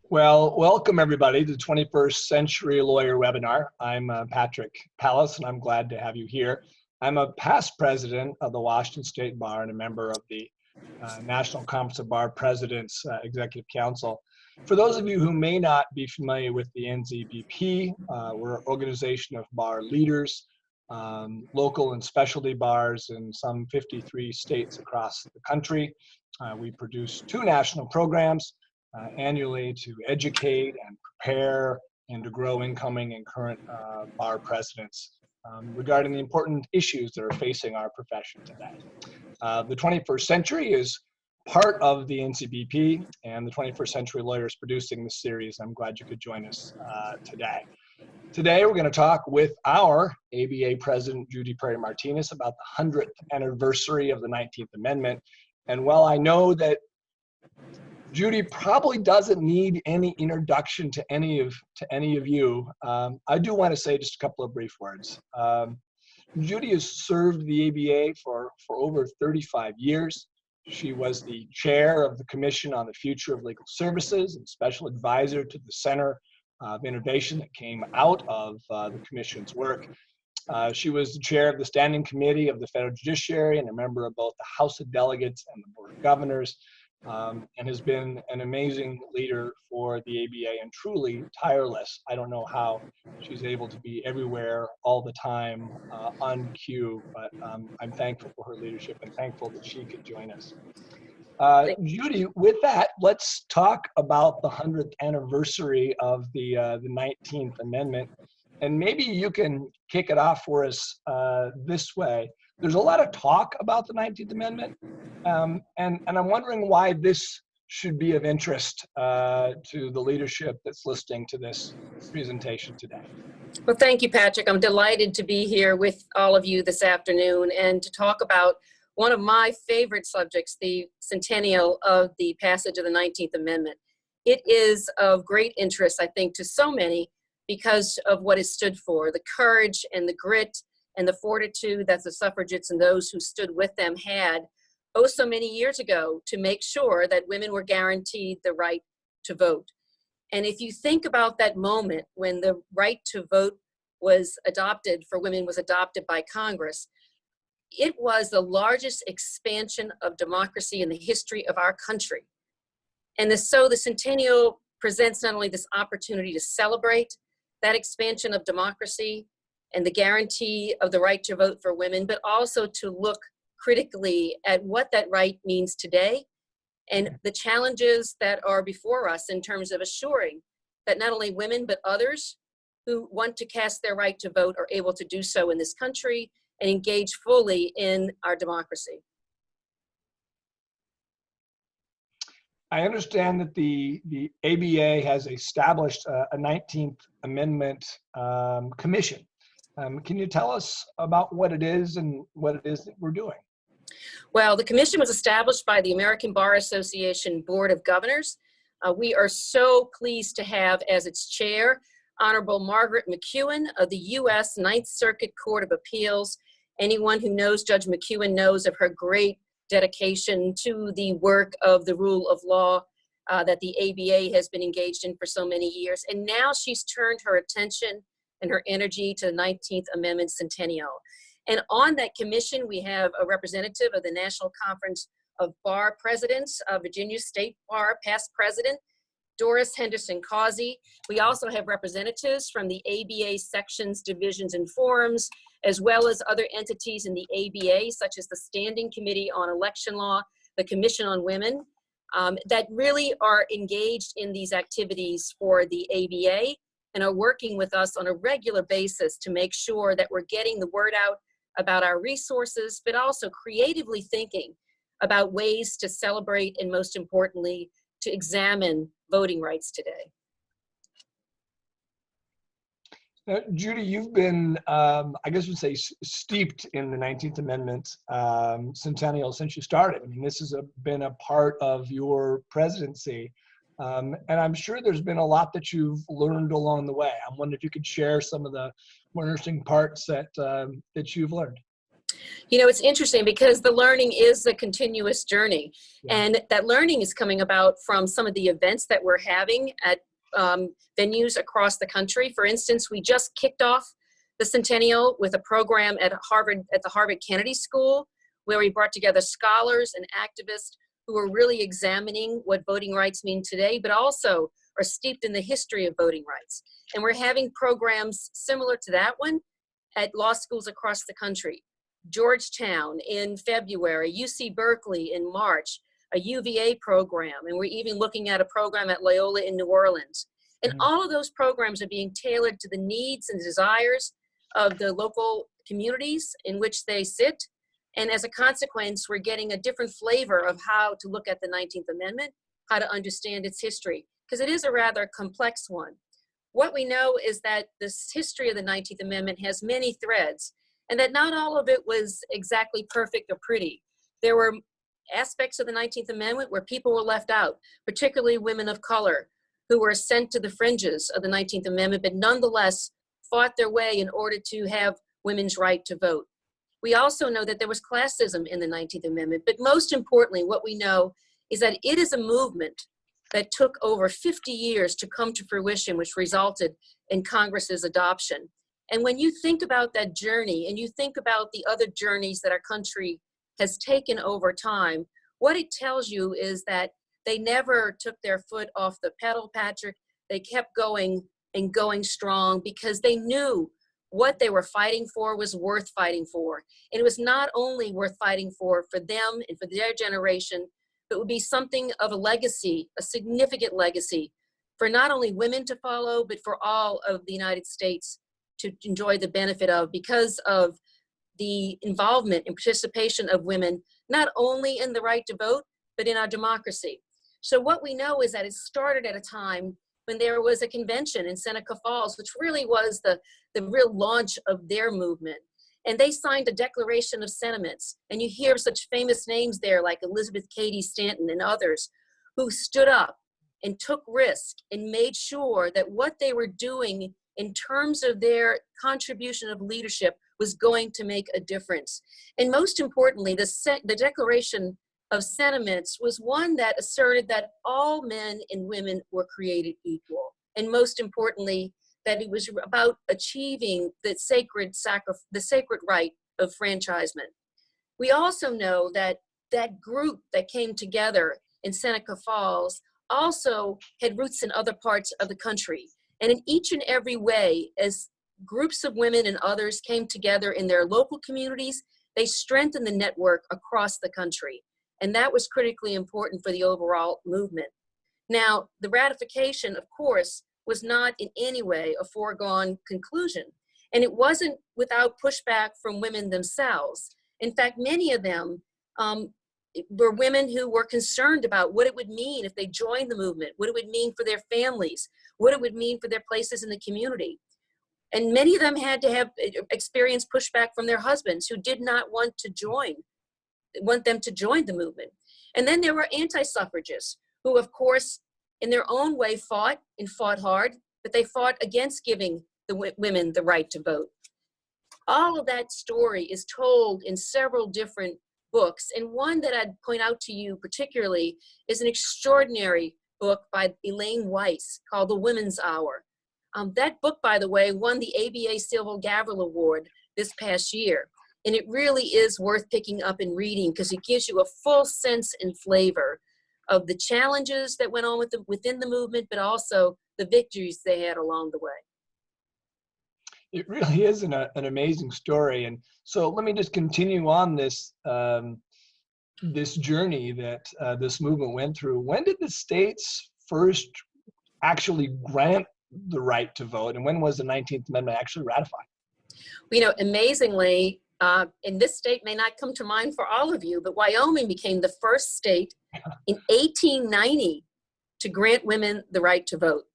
Well, welcome everybody to the 21st Century Lawyer webinar. I'm Patrick Pallas, and I'm glad to have you here. I'm a past president of the Washington State Bar and a member of the National Conference of Bar Presidents Executive Council. For those of you who may not be familiar with the NCBP, we're an organization of bar leaders, local and specialty bars in some 53 states across the country. We produce 2 national programs annually to educate and prepare and to grow incoming and current bar presidents regarding the important issues that are facing our profession today. The 21st Century is part of the NCBP, and the 21st Century Lawyer is producing this series. I'm glad you could join us today. Today, we're going to talk with our ABA President, Judy Perry-Martinez, about the 100th anniversary of the 19th Amendment. And while I know that Judy probably doesn't need any introduction to any of you, I do want to say just a couple of brief words. Judy has served the ABA for over 35 years. She was the chair of the Commission on the Future of Legal Services and special advisor to the Center of Innovation that came out of the Commission's work. She was the chair of the Standing Committee of the Federal Judiciary and a member of both the House of Delegates and the Board of Governors, and has been an amazing leader for the ABA and truly tireless. I don't know how she's able to be everywhere all the time on cue, but I'm thankful for her leadership and thankful that she could join us. Judy, with that, let's talk about the 100th anniversary of the 19th Amendment. And maybe you can kick it off for us this way. There's a lot of talk about the 19th Amendment, and I'm wondering why this should be of interest to the leadership that's listening to this presentation today. Well, thank you, Patrick. I'm delighted to be here with all of you this afternoon and to talk about one of my favorite subjects, the centennial of the passage of the 19th Amendment. It is of great interest, I think, to so many because of what it stood for, the courage and the grit and the fortitude that the suffragettes and those who stood with them had, oh so many years ago, to make sure that women were guaranteed the right to vote. And if you think about that moment when the right to vote was adopted for women was adopted by Congress, it was the largest expansion of democracy in the history of our country. And so the centennial presents not only this opportunity to celebrate that expansion of democracy and the guarantee of the right to vote for women, but also to look critically at what that right means today and the challenges that are before us in terms of assuring that not only women, but others who want to cast their right to vote are able to do so in this country and engage fully in our democracy. I understand that the ABA has established a 19th Amendment Commission. Can you tell us about what it is and what it is that we're doing? Well, the commission was established by the American Bar Association Board of Governors. We are so pleased to have as its chair, Honorable Margaret McEwen of the U.S. Ninth Circuit Court of Appeals. Anyone who knows Judge McEwen knows of her great dedication to the work of the rule of law that the ABA has been engaged in for so many years. And now she's turned her attention and her energy to the 19th Amendment Centennial. And on that commission, we have a representative of the National Conference of Bar Presidents, Virginia State Bar, past president, Doris Henderson Causey. We also have representatives from the ABA sections, divisions, and forums, as well as other entities in the ABA, such as the Standing Committee on Election Law, the Commission on Women, that really are engaged in these activities for the ABA and are working with us on a regular basis to make sure that we're getting the word out about our resources, but also creatively thinking about ways to celebrate and, most importantly, to examine voting rights today. Judy, you've been, I guess we'd say, steeped in the 19th Amendment centennial since you started. I mean, this has been a part of your presidency. And I'm sure there's been a lot that you've learned along the way. I'm wondering if you could share some of the more interesting parts that you've learned. You know, it's interesting because the learning is a continuous journey. Yeah. And that learning is coming about from some of the events that we're having at venues across the country. For instance, we just kicked off the centennial with a program at Harvard, at the Harvard Kennedy School, where we brought together scholars and activists who are really examining what voting rights mean today, but also are steeped in the history of voting rights. And we're having programs similar to that one at law schools across the country. Georgetown in February, UC Berkeley in March, a UVA program, and we're even looking at a program at Loyola in New Orleans. And all of those programs are being tailored to the needs and desires of the local communities in which they sit. And as a consequence, we're getting a different flavor of how to look at the 19th Amendment, how to understand its history, because it is a rather complex one. What we know is that this history of the 19th Amendment has many threads, and that not all of it was exactly perfect or pretty. There were aspects of the 19th Amendment where people were left out, particularly women of color, who were sent to the fringes of the 19th Amendment, but nonetheless fought their way in order to have women's right to vote. We also know that there was classism in the 19th Amendment, but most importantly, what we know is that it is a movement that took over 50 years to come to fruition, which resulted in Congress's adoption. And when you think about that journey and you think about the other journeys that our country has taken over time, what it tells you is that they never took their foot off the pedal, Patrick. They kept going and going strong because they knew what they were fighting for was worth fighting for. And it was not only worth fighting for them and for their generation, but would be something of a legacy, a significant legacy for not only women to follow, but for all of the United States to enjoy the benefit of, because of the involvement and participation of women, not only in the right to vote, but in our democracy. So what we know is that it started at a time when there was a convention in Seneca Falls, which really was the real launch of their movement. And they signed a Declaration of Sentiments. And you hear such famous names there like Elizabeth Cady Stanton and others who stood up and took risk and made sure that what they were doing in terms of their contribution of leadership was going to make a difference. And most importantly, the Declaration of Sentiments was one that asserted that all men and women were created equal. And most importantly, that it was about achieving the sacred right of franchisement. We also know that that group that came together in Seneca Falls also had roots in other parts of the country. And in each and every way, as groups of women and others came together in their local communities, they strengthened the network across the country. And that was critically important for the overall movement. Now, the ratification, of course, was not in any way a foregone conclusion. And it wasn't without pushback from women themselves. In fact, many of them were women who were concerned about what it would mean if they joined the movement, what it would mean for their families, what it would mean for their places in the community. And many of them had to have experienced pushback from their husbands who did not want them to join the movement. And then there were anti-suffragists who, of course, in their own way fought hard, but they fought against giving the women the right to vote. All of that story is told in several different books, and one that I'd point out to you particularly is an extraordinary book by Elaine Weiss called The Women's Hour. That book, by the way, won the ABA Silver Gavel Award this past year, and it really is worth picking up and reading because it gives you a full sense and flavor of the challenges that went on within the movement, but also the victories they had along the way. It really is an amazing story. And so let me just continue on this, this journey that this movement went through. When did the states first actually grant the right to vote? And when was the 19th Amendment actually ratified? You know, amazingly, and this state may not come to mind for all of you, but Wyoming became the first state in 1890 to grant women the right to vote.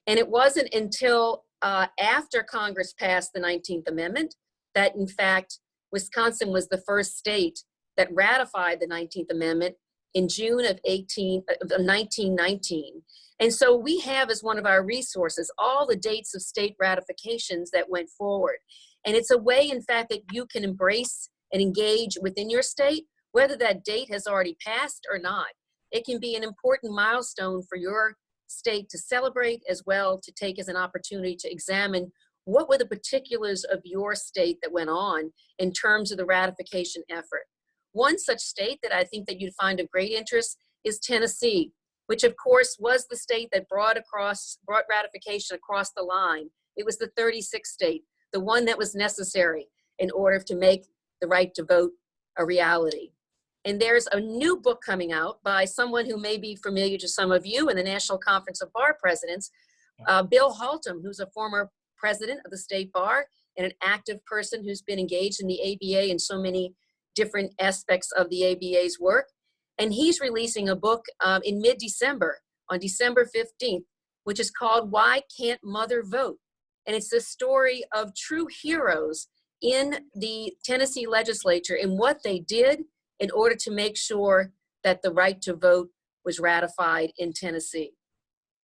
And it wasn't until after Congress passed the 19th Amendment that, in fact, Wisconsin was the first state that ratified the 19th Amendment in June of 1919. And so we have as one of our resources all the dates of state ratifications that went forward. And it's a way, in fact, that you can embrace and engage within your state, whether that date has already passed or not. It can be an important milestone for your state to celebrate, as well to take as an opportunity to examine what were the particulars of your state that went on in terms of the ratification effort. One such state that I think that you'd find of great interest is Tennessee, which of course was the state that brought ratification across the line. It was the 36th state, the one that was necessary in order to make the right to vote a reality. And there's a new book coming out by someone who may be familiar to some of you in the National Conference of Bar Presidents, Bill Haltom, who's a former president of the state bar and an active person who's been engaged in the ABA and so many different aspects of the ABA's work. And he's releasing a book in mid-December, on December 15th, which is called Why Can't Mother Vote? And it's the story of true heroes in the Tennessee legislature and what they did in order to make sure that the right to vote was ratified in Tennessee.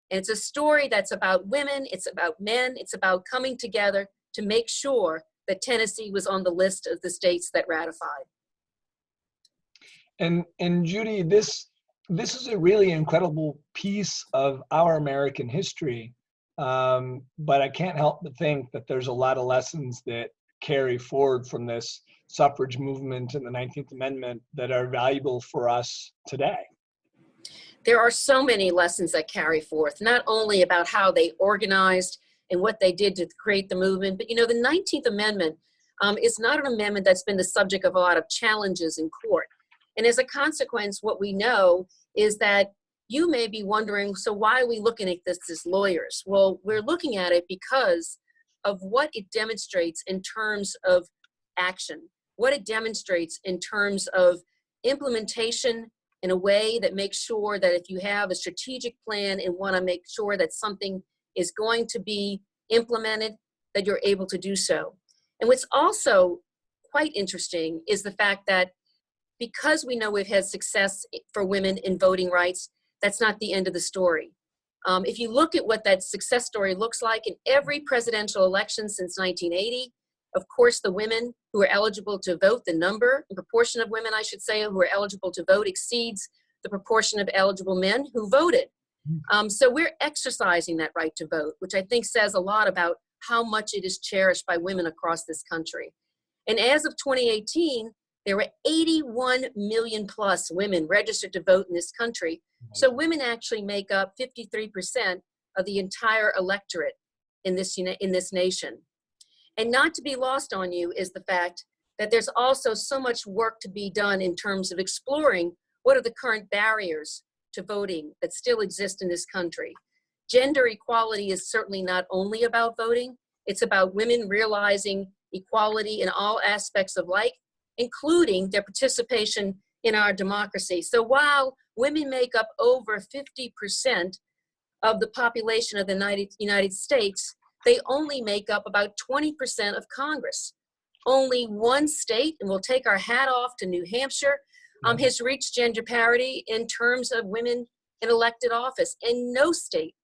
And it's a story that's about women, it's about men, it's about coming together to make sure that Tennessee was on the list of the states that ratified. And Judy, this is a really incredible piece of our American history, but I can't help but think that there's a lot of lessons that carry forward from this suffrage movement and the 19th Amendment that are valuable for us today. There are so many lessons that carry forth, not only about how they organized and what they did to create the movement, but you know, the 19th Amendment is not an amendment that's been the subject of a lot of challenges in court. And as a consequence, what we know is that you may be wondering, so why are we looking at this as lawyers? Well, we're looking at it because of what it demonstrates in terms of action, what it demonstrates in terms of implementation in a way that makes sure that if you have a strategic plan and want to make sure that something is going to be implemented, that you're able to do so. And what's also quite interesting is the fact that because we know we've had success for women in voting rights, that's not the end of the story. If you look at what that success story looks like in every presidential election since 1980, of course, the women who are eligible to vote, the proportion of women, I should say, who are eligible to vote exceeds the proportion of eligible men who voted. So we're exercising that right to vote, which I think says a lot about how much it is cherished by women across this country. And as of 2018, there were 81 million plus women registered to vote in this country. So women actually make up 53% of the entire electorate in this nation. And not to be lost on you is the fact that there's also so much work to be done in terms of exploring what are the current barriers to voting that still exist in this country. Gender equality is certainly not only about voting, it's about women realizing equality in all aspects of life, including their participation in our democracy. So while women make up over 50% of the population of the United States, they only make up about 20% of Congress. Only one state, and we'll take our hat off to New Hampshire, has reached gender parity in terms of women in elected office, and no state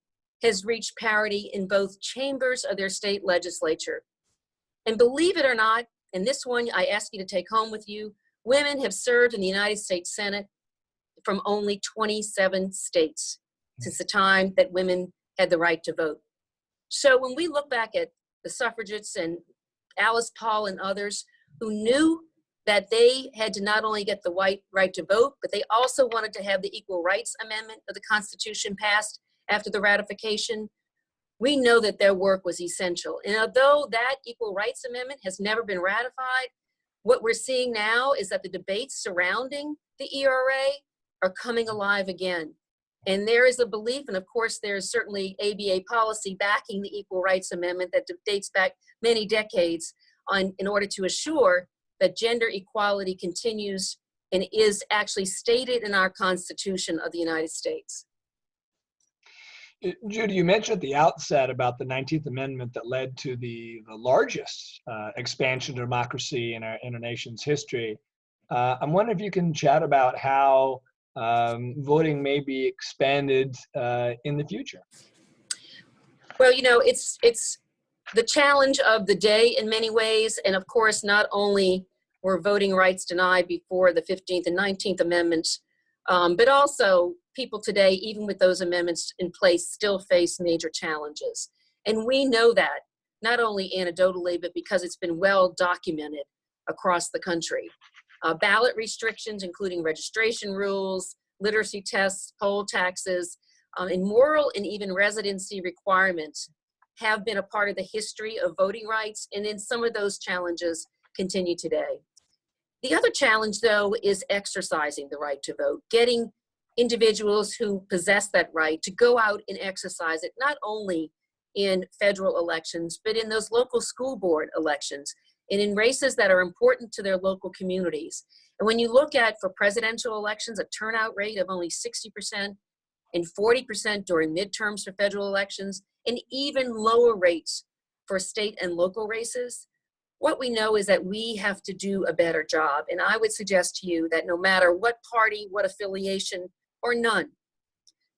has reached parity in both chambers of their state legislature. And believe it or not, and this one I ask you to take home with you, women have served in the United States Senate from only 27 states since the time that women had the right to vote. So when we look back at the suffragettes and Alice Paul and others who knew that they had to not only get the right to vote, but they also wanted to have the Equal Rights Amendment of the Constitution passed after the ratification, we know that their work was essential. And although that Equal Rights Amendment has never been ratified, what we're seeing now is that the debates surrounding the ERA are coming alive again. And there is a belief, and of course there's certainly ABA policy backing the Equal Rights Amendment that dates back many decades in order to assure that gender equality continues and is actually stated in our Constitution of the United States. Judy, you mentioned at the outset about the 19th Amendment that led to the largest expansion of democracy in our nation's history. I'm wondering if you can chat about how voting may be expanded in the future. Well, you know, it's the challenge of the day in many ways, and of course, not only were voting rights denied before the 15th and 19th Amendments. But also, people today, even with those amendments in place, still face major challenges. And we know that, not only anecdotally, but because it's been well documented across the country. Ballot restrictions, including registration rules, literacy tests, poll taxes, and moral and even residency requirements have been a part of the history of voting rights, and then some of those challenges continue today. The other challenge, though, is exercising the right to vote, getting individuals who possess that right to go out and exercise it, not only in federal elections, but in those local school board elections and in races that are important to their local communities. And when you look at, for presidential elections, a turnout rate of only 60% and 40% during midterms for federal elections, and even lower rates for state and local races, what we know is that we have to do a better job. And I would suggest to you that no matter what party, what affiliation, or none,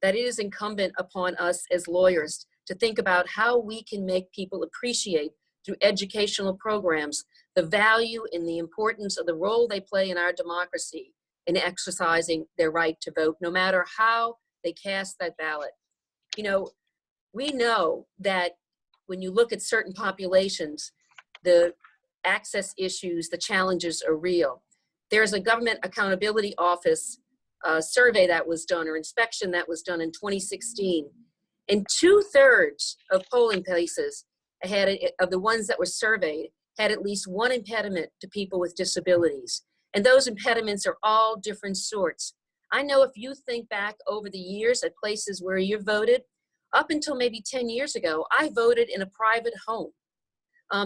that it is incumbent upon us as lawyers to think about how we can make people appreciate through educational programs the value and the importance of the role they play in our democracy in exercising their right to vote, no matter how they cast that ballot. You know, we know that when you look at certain populations, the access issues, the challenges are real. There's a Government Accountability Office survey that was done, or inspection that was done in 2016, and 2/3 of polling places of the ones that were surveyed had at least one impediment to people with disabilities. And those impediments are all different sorts. I know if you think back over the years at places where you voted, up until maybe 10 years ago, I voted in a private home,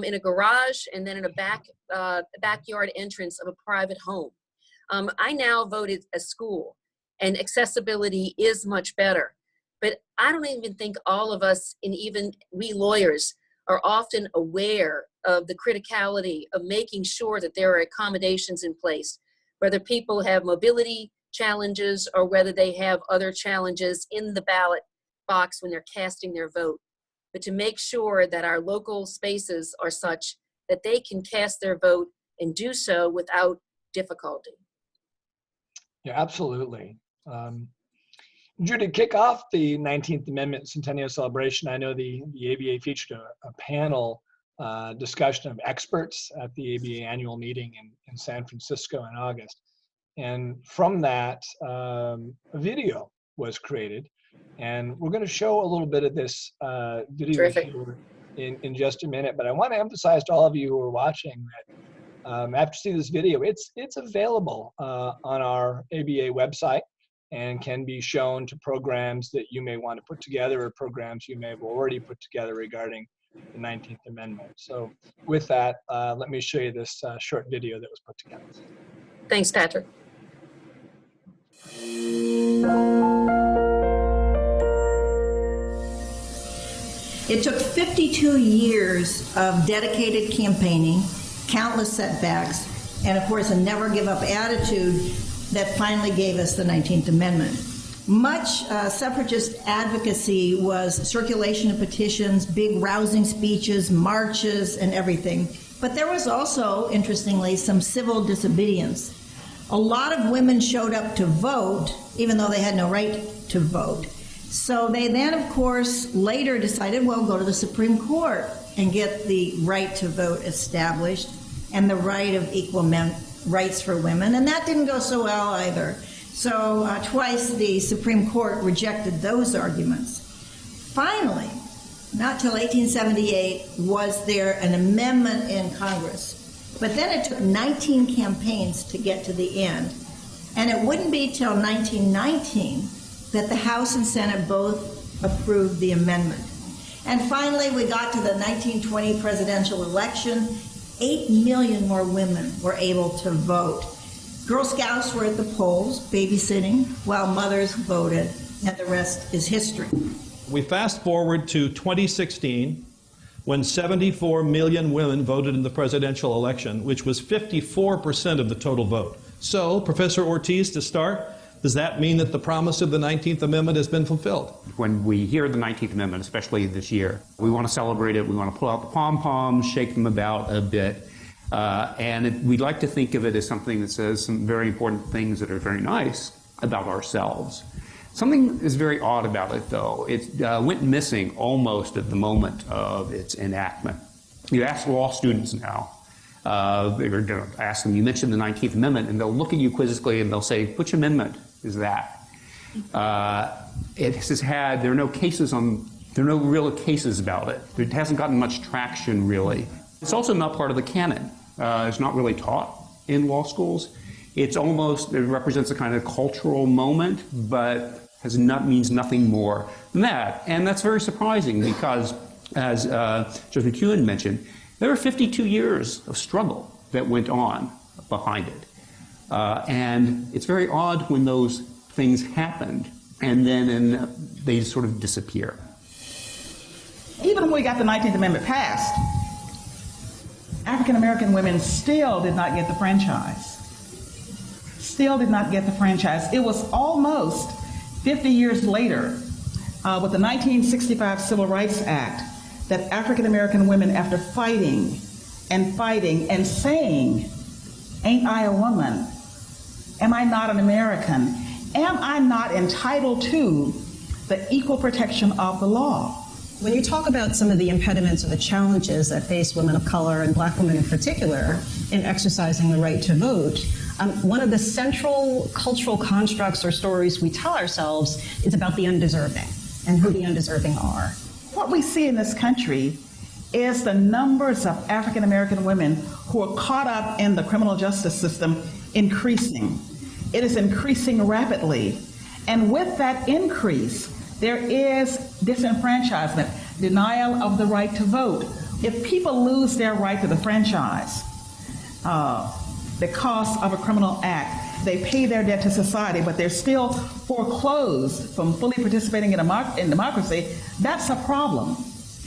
in a garage, and then in a backyard entrance of a private home. I now vote at a school, and accessibility is much better. But I don't even think all of us, and even we lawyers, are often aware of the criticality of making sure that there are accommodations in place, whether people have mobility challenges or whether they have other challenges in the ballot box when they're casting their vote. But to make sure that our local spaces are such that they can cast their vote and do so without difficulty. Yeah, absolutely. Drew, to kick off the 19th Amendment Centennial Celebration, I know the ABA featured a panel discussion of experts at the ABA annual meeting in San Francisco in August. And from that, a video was created. And we're going to show a little bit of this video here in just a minute. But I want to emphasize to all of you who are watching that after seeing this video, it's available on our ABA website and can be shown to programs that you may want to put together or programs you may have already put together regarding the 19th Amendment. So with that, let me show you this short video that was put together. Thanks, Patrick. It took 52 years of dedicated campaigning, countless setbacks, and of course a never give up attitude that finally gave us the 19th Amendment. Much suffragist advocacy was circulation of petitions, big rousing speeches, marches, and everything. But there was also, interestingly, some civil disobedience. A lot of women showed up to vote, even though they had no right to vote. So they then, of course, later decided, well, go to the Supreme Court and get the right to vote established and the right of equal rights for women. And that didn't go so well either. So twice the Supreme Court rejected those arguments. Finally, not till 1878 was there an amendment in Congress. But then it took 19 campaigns to get to the end. And it wouldn't be till 1919 that the House and Senate both approved the amendment. And finally, we got to the 1920 presidential election. 8 million more women were able to vote. Girl Scouts were at the polls, babysitting, while mothers voted, and the rest is history. We fast forward to 2016, when 74 million women voted in the presidential election, which was 54% of the total vote. So, Professor Ortiz, to start, does that mean that the promise of the 19th Amendment has been fulfilled? When we hear the 19th Amendment, especially this year, we want to celebrate it, we want to pull out the pom-poms, shake them about a bit. We'd like to think of it as something that says some very important things that are very nice about ourselves. Something is very odd about it, though. It went missing almost at the moment of its enactment. You ask law students now, they're going to ask them, you mentioned the 19th Amendment, and they'll look at you quizzically and they'll say, which amendment is that? It has had, there are no real cases about it. It hasn't gotten much traction, really. It's also not part of the canon. It's not really taught in law schools. It represents a kind of cultural moment, but means nothing more than that. And that's very surprising because, as Judge McEwen mentioned, there were 52 years of struggle that went on behind it. And it's very odd when those things happened and then they sort of disappear. Even when we got the 19th Amendment passed, African American women still did not get the franchise. Still did not get the franchise. It was almost 50 years later, with the 1965 Civil Rights Act, that African American women, after fighting and saying, ain't I a woman? Am I not an American? Am I not entitled to the equal protection of the law? When you talk about some of the impediments or the challenges that face women of color and black women in particular in exercising the right to vote, one of the central cultural constructs or stories we tell ourselves is about the undeserving and who the undeserving are. What we see in this country is the numbers of African American women who are caught up in the criminal justice system increasing. It is increasing rapidly. And with that increase, there is disenfranchisement, denial of the right to vote. If people lose their right to the franchise because of a criminal act, they pay their debt to society, but they're still foreclosed from fully participating in democracy, that's a problem.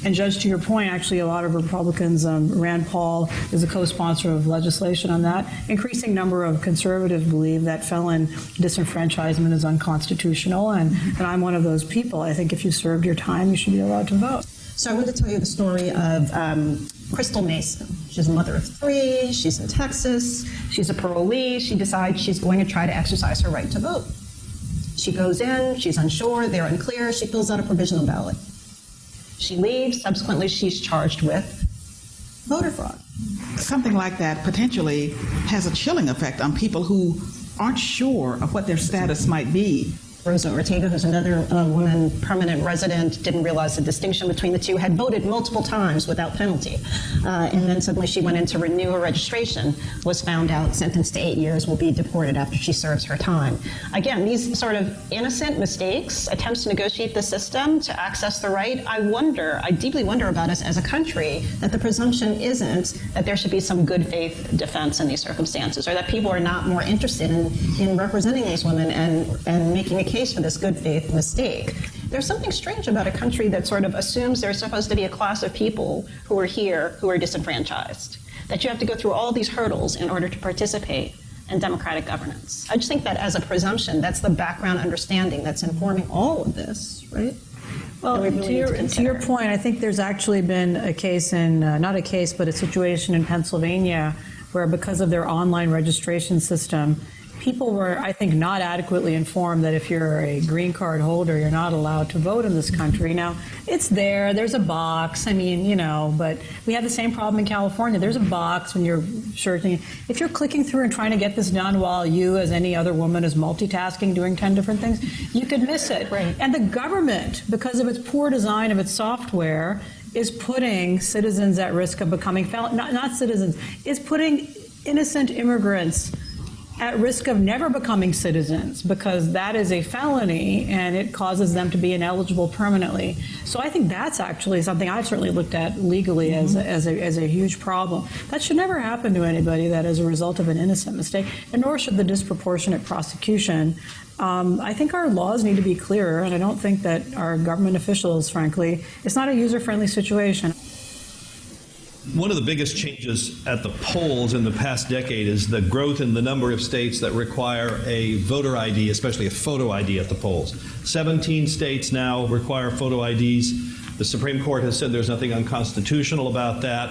And Judge, to your point, actually a lot of Republicans, Rand Paul is a co-sponsor of legislation on that. Increasing number of conservatives believe that felon disenfranchisement is unconstitutional, and I'm one of those people. I think if you served your time, you should be allowed to vote. So I want to tell you the story of Crystal Mason. She's a mother of 3. She's in Texas. She's a parolee. She decides she's going to try to exercise her right to vote. She goes in. She's unsure. They're unclear. She fills out a provisional ballot. She leaves. Subsequently, she's charged with voter fraud. Something like that potentially has a chilling effect on people who aren't sure of what their status might be. Rosa Ortega, who's another woman, permanent resident, didn't realize the distinction between the two, had voted multiple times without penalty. And then suddenly she went in to renew her registration, was found out, sentenced to 8 years, will be deported after she serves her time. Again, these sort of innocent mistakes, attempts to negotiate the system to access the right, I deeply wonder about us as a country, that the presumption isn't that there should be some good faith defense in these circumstances, or that people are not more interested in representing these women and making a case for this good faith mistake. There's something strange about a country that sort of assumes there's supposed to be a class of people who are here who are disenfranchised, that you have to go through all these hurdles in order to participate in democratic governance. I just think that as a presumption, that's the background understanding that's informing all of this, right? Well, really to your point, I think there's actually been a case not a case, but a situation in Pennsylvania where because of their online registration system, people were, I think, not adequately informed that if you're a green card holder, you're not allowed to vote in this country. Now, it's there's a box, but we have the same problem in California. There's a box when you're searching. If you're clicking through and trying to get this done while you, as any other woman, is multitasking, doing 10 different things, you could miss it. Right. And the government, because of its poor design of its software, is putting citizens at risk of becoming not citizens, is putting innocent immigrants at risk of never becoming citizens, because that is a felony and it causes them to be ineligible permanently. So I think that's actually something I've certainly looked at legally as a huge problem. That should never happen to anybody that is a result of an innocent mistake, and nor should the disproportionate prosecution. I think our laws need to be clearer, and I don't think that our government officials, frankly, it's not a user-friendly situation. One of the biggest changes at the polls in the past decade is the growth in the number of states that require a voter ID, especially a photo ID at the polls. 17 states now require photo IDs. The Supreme Court has said there's nothing unconstitutional about that.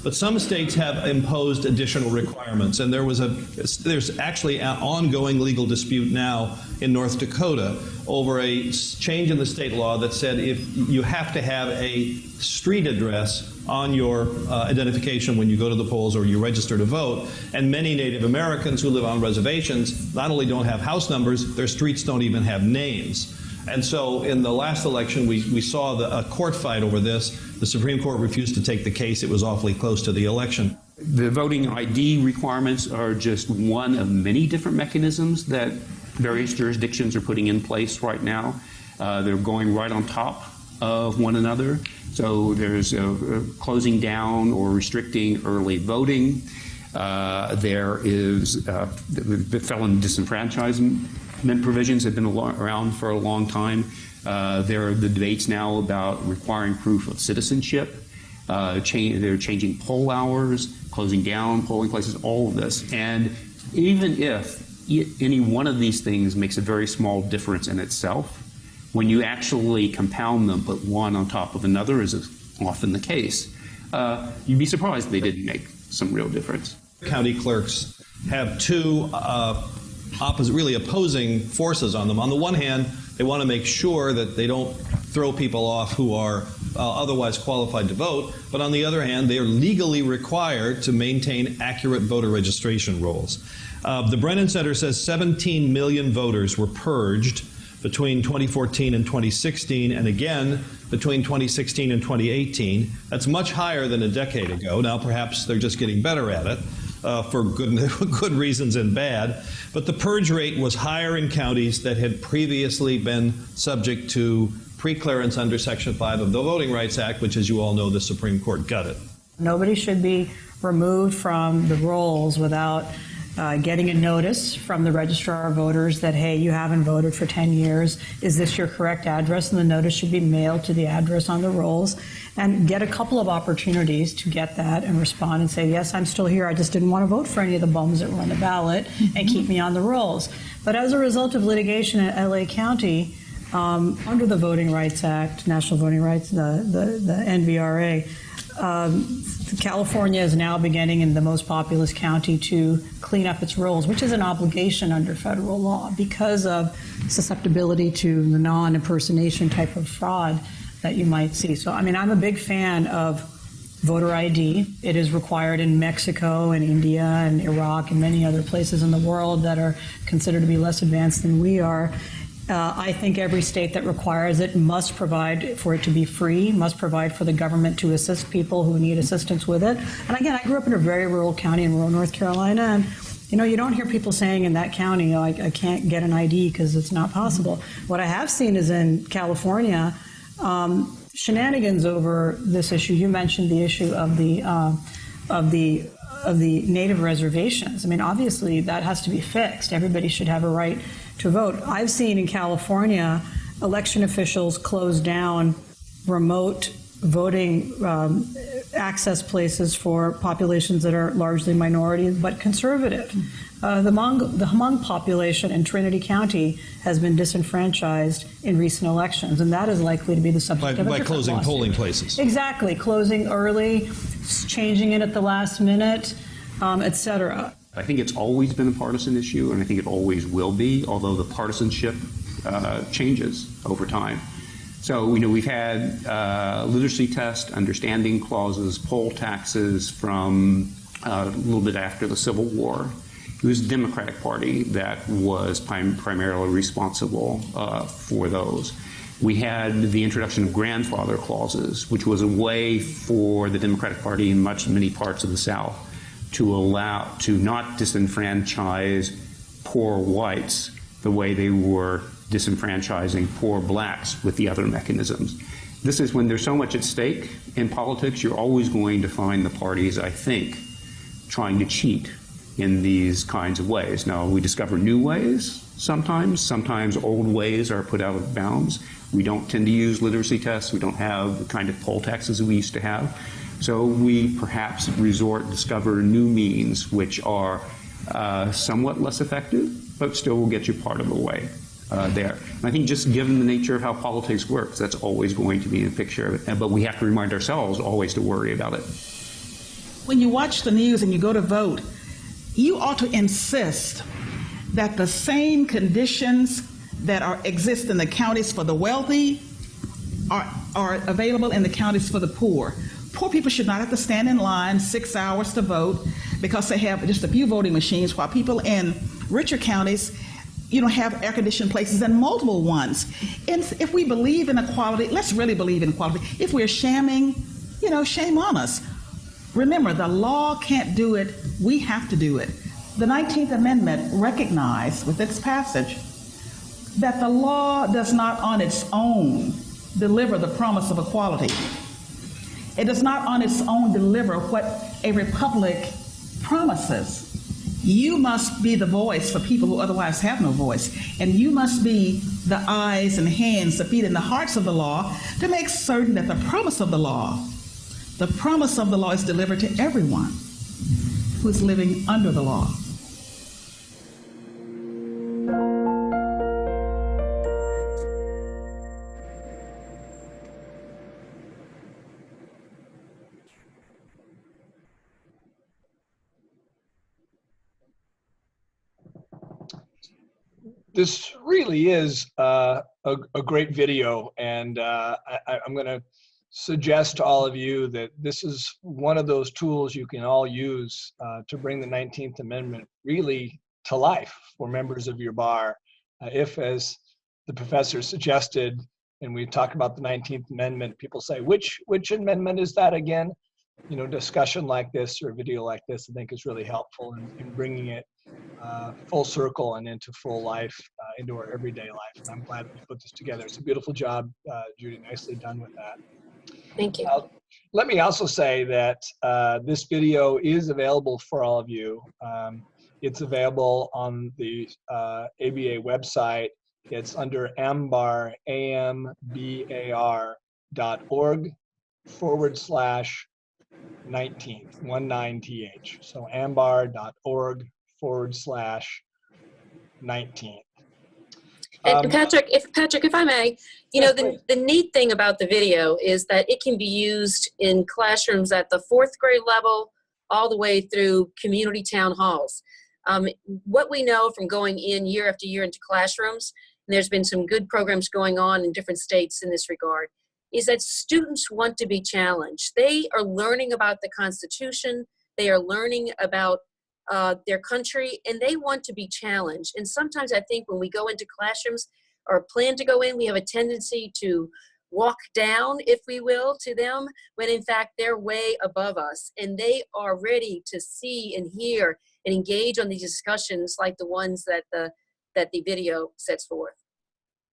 But some states have imposed additional requirements, and there's actually an ongoing legal dispute now in North Dakota over a change in the state law that said if you have to have a street address on your identification when you go to the polls or you register to vote, and many Native Americans who live on reservations not only don't have house numbers, their streets don't even have names. And so in the last election, we saw a court fight over this. The Supreme Court refused to take the case. It was awfully close to the election. The voting ID requirements are just one of many different mechanisms that various jurisdictions are putting in place right now. They're going right on top of one another. So there's closing down or restricting early voting. There is the felon disenfranchisement provisions have been around for a long time. There are the debates now about requiring proof of citizenship. They're changing poll hours, closing down polling places, all of this. And even if any one of these things makes a very small difference in itself, when you actually compound them, put one on top of another, as is often the case, you'd be surprised they didn't make some real difference. County clerks have two really opposing forces on them. On the one hand, they want to make sure that they don't throw people off who are otherwise qualified to vote, but on the other hand, they are legally required to maintain accurate voter registration rolls. The Brennan Center says 17 million voters were purged between 2014 and 2016, and again between 2016 and 2018. That's much higher than a decade ago. Now perhaps they're just getting better at it. For good reasons and bad, but the purge rate was higher in counties that had previously been subject to preclearance under Section 5 of the Voting Rights Act, which, as you all know, the Supreme Court gutted. Nobody should be removed from the rolls without getting a notice from the registrar of voters that, hey, you haven't voted for 10 years. Is this your correct address? And the notice should be mailed to the address on the rolls, and get a couple of opportunities to get that and respond and say, yes, I'm still here. I just didn't want to vote for any of the bums that were on the ballot, and keep me on the rolls. But as a result of litigation at LA County, under the Voting Rights Act, National Voting Rights, the NVRA, California is now beginning, in the most populous county, to clean up its rolls, which is an obligation under federal law because of susceptibility to the non-impersonation type of fraud that you might see. So, I mean, I'm a big fan of voter ID. It is required in Mexico and India and Iraq and many other places in the world that are considered to be less advanced than we are. I think every state that requires it must provide for it to be free, must provide for the government to assist people who need assistance with it. And again, I grew up in a very rural county in rural North Carolina, and you don't hear people saying in that county, oh, I can't get an ID because it's not possible. What I have seen is in California, shenanigans over this issue. You mentioned the issue of the native reservations. I mean, obviously that has to be fixed. Everybody should have a right to vote. I've seen in California election officials close down remote voting access places for populations that are largely minority but conservative. The Hmong population in Trinity County has been disenfranchised in recent elections, and that is likely to be the subject of a by closing lawsuit. Polling places. Exactly, closing early, changing it at the last minute, et cetera. I think it's always been a partisan issue, and I think it always will be, although the partisanship changes over time. So, we've had literacy tests, understanding clauses, poll taxes from a little bit after the Civil War. It was the Democratic Party that was primarily responsible for those. We had the introduction of grandfather clauses, which was a way for the Democratic Party in many parts of the South to not disenfranchise poor whites the way they were disenfranchising poor blacks with the other mechanisms. This is when there's so much at stake in politics, you're always going to find the parties, I think, trying to cheat in these kinds of ways. Now, we discover new ways sometimes old ways are put out of bounds. We don't tend to use literacy tests. We don't have the kind of poll taxes we used to have. So we perhaps discover new means which are somewhat less effective, but still will get you part of the way there. And I think just given the nature of how politics works, that's always going to be in the picture. But we have to remind ourselves always to worry about it. when you watch the news and you go to vote, you ought to insist that the same conditions that exist in the counties for the wealthy are available in the counties for the poor. Poor people should not have to stand in line 6 hours to vote because they have just a few voting machines, while people in richer counties, have air-conditioned places and multiple ones. And if we believe in equality, let's really believe in equality. If we're shamming, shame on us. Remember, the law can't do it. We have to do it. The 19th Amendment recognized with its passage that the law does not on its own deliver the promise of equality. It does not on its own deliver what a republic promises. You must be the voice for people who otherwise have no voice. And you must be the eyes and hands, the feet and the hearts of the law to make certain that the promise of the law is delivered to everyone who is living under the law. This really is a great video, and I'm going to suggest to all of you that this is one of those tools you can all use to bring the 19th Amendment really to life for members of your bar. If, as the professor suggested, and we talk about the 19th Amendment, people say, which amendment is that again? Discussion like this or a video like this, I think, is really helpful in bringing it full circle and into full life, into our everyday life. And I'm glad we put this together. It's a beautiful job, Judy. Nicely done with that. Thank you. Let me also say that this video is available for all of you. It's available on the ABA website. It's under ambar, ambar.org/19th, 19th. So ambar.org/19th. And Patrick, if I may, the neat thing about the video is that it can be used in classrooms at the 4th grade level all the way through community town halls. What we know from going in year after year into classrooms, and there's been some good programs going on in different states in this regard, is that students want to be challenged. They are learning about the Constitution, they are learning about their country, and they want to be challenged. And sometimes I think when we go into classrooms or plan to go in, we have a tendency to walk down, if we will, to them, when in fact they're way above us, and they are ready to see and hear and engage on these discussions like the ones that the video sets forth.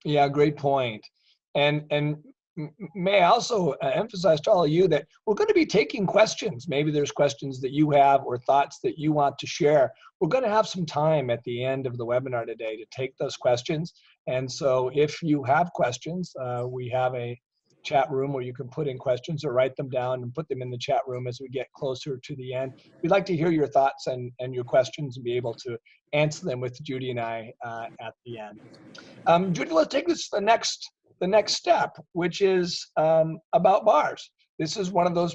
Yeah, great point. And may I also emphasize to all of you that we're going to be taking questions. Maybe there's questions that you have or thoughts that you want to share. We're going to have some time at the end of the webinar today to take those questions. And so if you have questions, we have a chat room where you can put in questions or write them down and put them in the chat room as we get closer to the end. We'd like to hear your thoughts and your questions and be able to answer them with Judy and I at the end. Judy, let's take this to the next step, which is about bars. This is one of those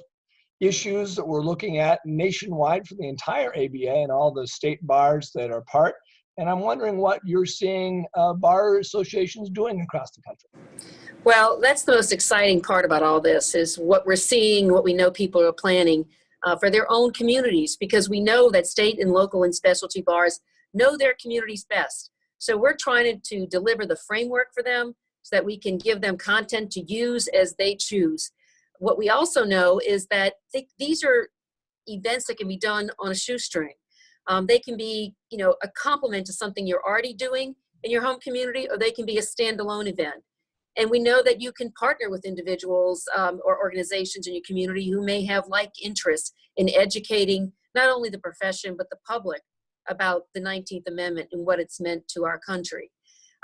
issues that we're looking at nationwide for the entire ABA and all the state bars that are part. And I'm wondering what you're seeing bar associations doing across the country. Well, that's the most exciting part about all this, is what we're seeing, what we know people are planning for their own communities, because we know that state and local and specialty bars know their communities best. So we're trying to deliver the framework for them so that we can give them content to use as they choose. What we also know is that these are events that can be done on a shoestring. They can be, a complement to something you're already doing in your home community, or they can be a standalone event. And we know that you can partner with individuals or organizations in your community who may have like interests in educating not only the profession, but the public about the 19th Amendment and what it's meant to our country.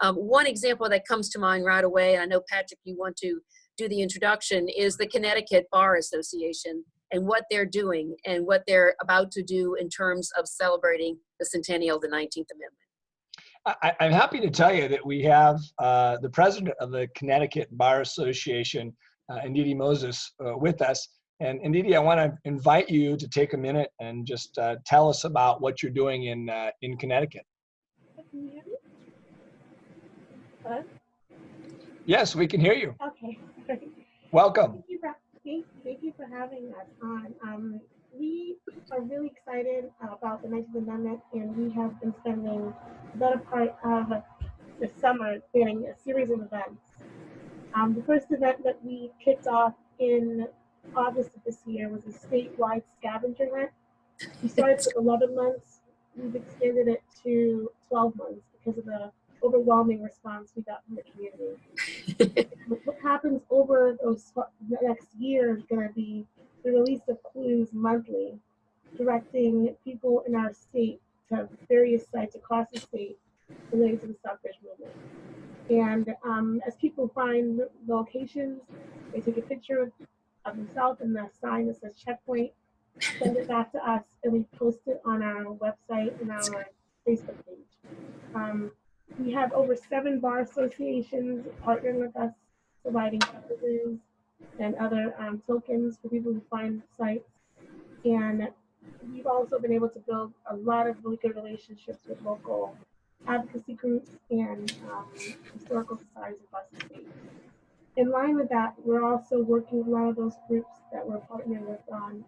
One example that comes to mind right away, and I know, Patrick, you want to do the introduction, is the Connecticut Bar Association and what they're doing and what they're about to do in terms of celebrating the centennial of the 19th Amendment. I'm happy to tell you that we have the president of the Connecticut Bar Association, Ndidi Moses, with us. And Ndidi, I want to invite you to take a minute and just tell us about what you're doing in Connecticut. Can you hear me? Hello? Yes, we can hear you. Okay. Great. Welcome. Thank you for having us on. We are really excited about the 19th Amendment, and we have been spending the better part of the summer planning a series of events. The first event that we kicked off in August of this year was a statewide scavenger hunt. We started with 11 months. We've extended it to 12 months because of the overwhelming response we got from the community. What happens over the next year is going to be the release of clues monthly, directing people in our state to various sites across the state related to the suffrage movement. And as people find the locations, they take a picture of themselves and the sign that says checkpoint, send it back to us, and we post it on our website and our Facebook page. We have over 7 bar associations partnering with us, providing prizes and other tokens for people who find sites. And we've also been able to build a lot of really good relationships with local advocacy groups and historical societies across the state. In line with that, we're also working with a lot of those groups that we're partnering with on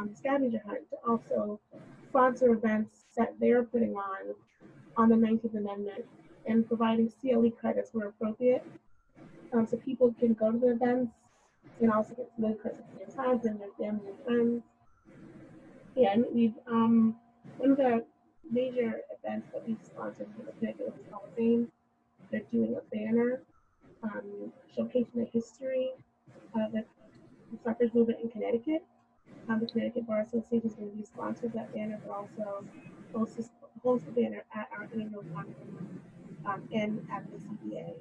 the scavenger hunt to also sponsor events that they're putting on the 19th Amendment and providing CLE credits where appropriate, so people can go to the events and also get CLE credits at the same time, bring their family and friends. And we've one of the major events that we've sponsored for the Connecticut Hall of Fame, they're doing a banner showcasing the history of the suffrage movement in Connecticut. The Connecticut Bar Association is going to be sponsor of that banner, but also host the banner at our annual conference and at the CBA.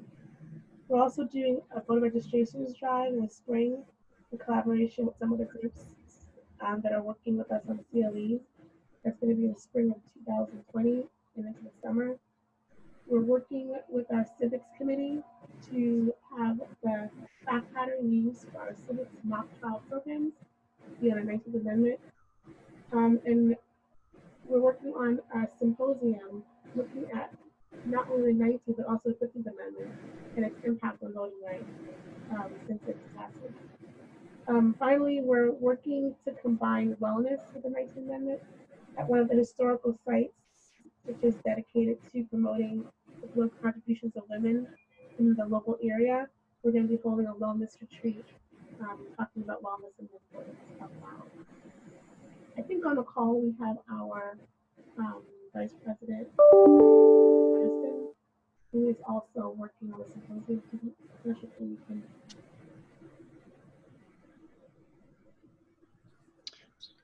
We're also doing a voter registrations drive in the spring in collaboration with some of the groups that are working with us on CLEs. That's going to be in the spring of 2020 and into the summer. We're working with our civics committee to have the fact pattern used for our civics mock trial programs via the 19th Amendment. And we're working on a symposium looking at not only the 19th but also the 15th Amendment and its impact on voting rights since its passage. Finally, we're working to combine wellness with the 19th Amendment at one of the historical sites, which is dedicated to promoting the political contributions of women in the local area. We're going to be holding a wellness retreat, talking about wellness and the importance of that. I think on the call we have our Vice President, Madison, who is also working on the symposium.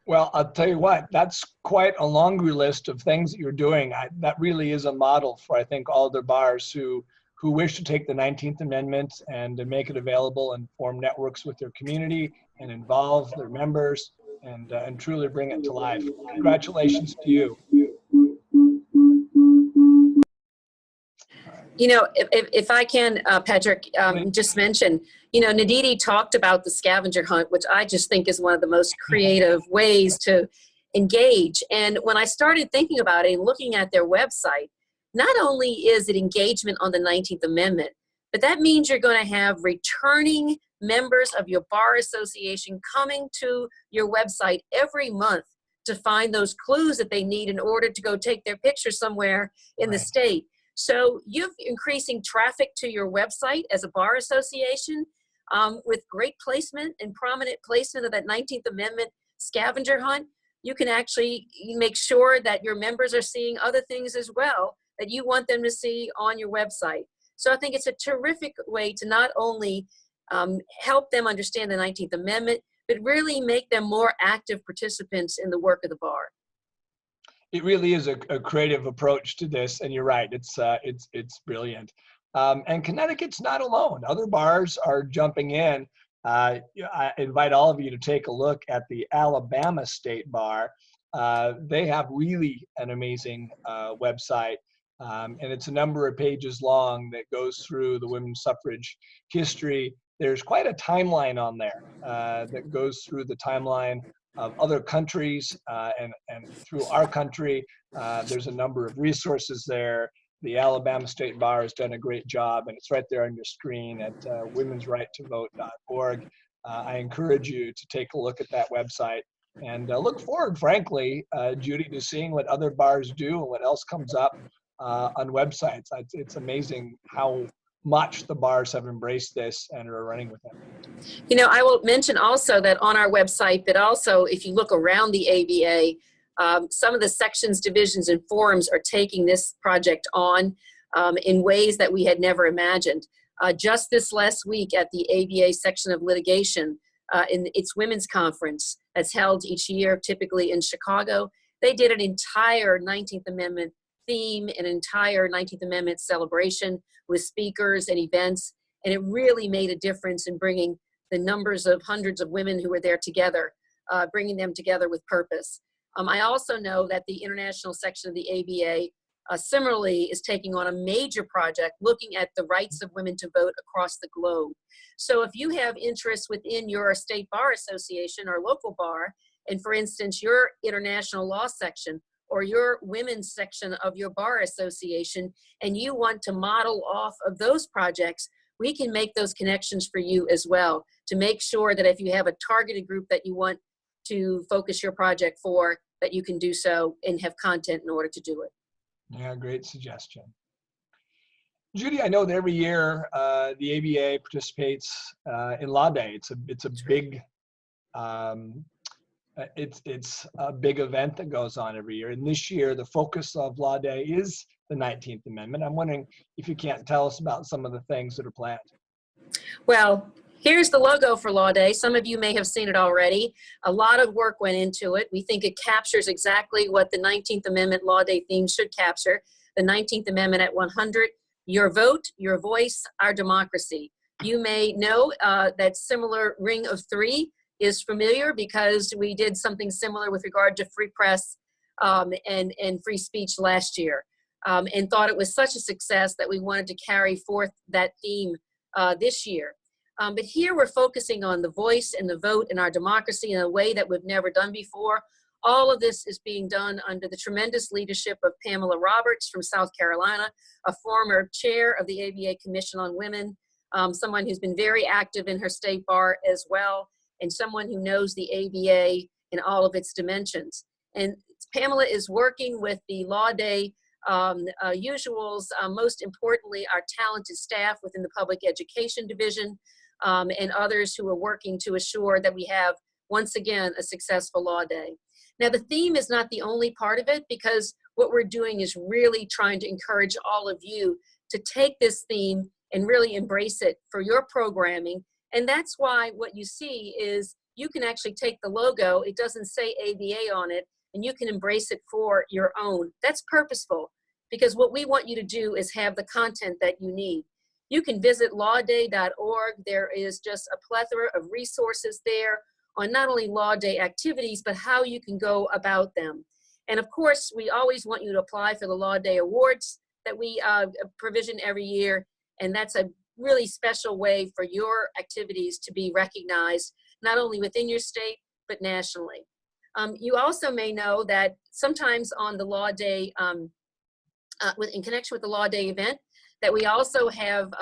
Well, I'll tell you what, that's quite a laundry list of things that you're doing. That really is a model for, I think, all the bars who wish to take the 19th Amendment and to make it available and form networks with their community and involve their members and truly bring it to life. Congratulations to you. You know, if I can, Patrick, just mention, you know, Ndidi talked about the scavenger hunt, which I just think is one of the most creative ways to engage. And when I started thinking about it and looking at their website, not only is it engagement on the 19th Amendment, but that means you're going to have returning members of your bar association coming to your website every month to find those clues that they need in order to go take their picture somewhere in the state. So you're increasing traffic to your website as a bar association with great placement and prominent placement of that 19th Amendment scavenger hunt. You can actually make sure that your members are seeing other things as well that you want them to see on your website. So I think it's a terrific way to not only help them understand the 19th Amendment, but really make them more active participants in the work of the bar. It really is a creative approach to this, and you're right. It's brilliant. And Connecticut's not alone. Other bars are jumping in. I invite all of you to take a look at the Alabama State Bar. They have really an amazing website, and it's a number of pages long that goes through the women's suffrage history there's quite a timeline on there that goes through the timeline of other countries and through our country. There's a number of resources there. The Alabama State Bar has done a great job, and it's right there on your screen at womensrighttovote.org. I encourage you to take a look at that website and look forward, frankly, Judy, to seeing what other bars do and what else comes up on websites. It's amazing how much the bars have embraced this and are running with it. You know, I will mention also that on our website, but also if you look around the ABA, some of the sections, divisions, and forums are taking this project on in ways that we had never imagined. Just this last week at the ABA section of litigation, in its women's conference that's held each year, typically in Chicago, they did an entire 19th Amendment theme, an entire 19th Amendment celebration with speakers and events, and it really made a difference in bringing the numbers of hundreds of women who were there together, bringing them together with purpose. I also know that the international section of the ABA similarly is taking on a major project looking at the rights of women to vote across the globe. So if you have interests within your state bar association or local bar, and for instance, your international law section or your women's section of your bar association, and you want to model off of those projects, we can make those connections for you as well to make sure that if you have a targeted group that you want to focus your project for, that you can do so and have content in order to do it. Yeah, great suggestion. Judy, I know that every year the ABA participates in Law Day. It's a big it's a big event that goes on every year. And this year, the focus of Law Day is the 19th Amendment. I'm wondering if you can't tell us about some of the things that are planned. Well, here's the logo for Law Day. Some of you may have seen it already. A lot of work went into it. We think it captures exactly what the 19th Amendment Law Day theme should capture. The 19th Amendment at 100, your vote, your voice, our democracy. You may know that similar ring of three is familiar because we did something similar with regard to free press and free speech last year, and thought it was such a success that we wanted to carry forth that theme this year. But here we're focusing on the voice and the vote and our democracy in a way that we've never done before. All of this is being done under the tremendous leadership of Pamela Roberts from South Carolina, a former chair of the ABA Commission on Women, someone who's been very active in her state bar as well, and someone who knows the ABA in all of its dimensions. And Pamela is working with the Law Day usuals, most importantly, our talented staff within the Public Education Division, and others who are working to assure that we have, once again, a successful Law Day. Now, the theme is not the only part of it, because what we're doing is really trying to encourage all of you to take this theme and really embrace it for your programming. And that's why what you see is you can actually take the logo, it doesn't say ABA on it, and you can embrace it for your own. That's purposeful, because what we want you to do is have the content that you need. You can visit lawday.org. There is just a plethora of resources there on not only Law Day activities, but how you can go about them. And of course, we always want you to apply for the Law Day Awards that we provision every year. And that's a really special way for your activities to be recognized, not only within your state, but nationally. You also may know that sometimes on the Law Day, in connection with the Law Day event, that we also have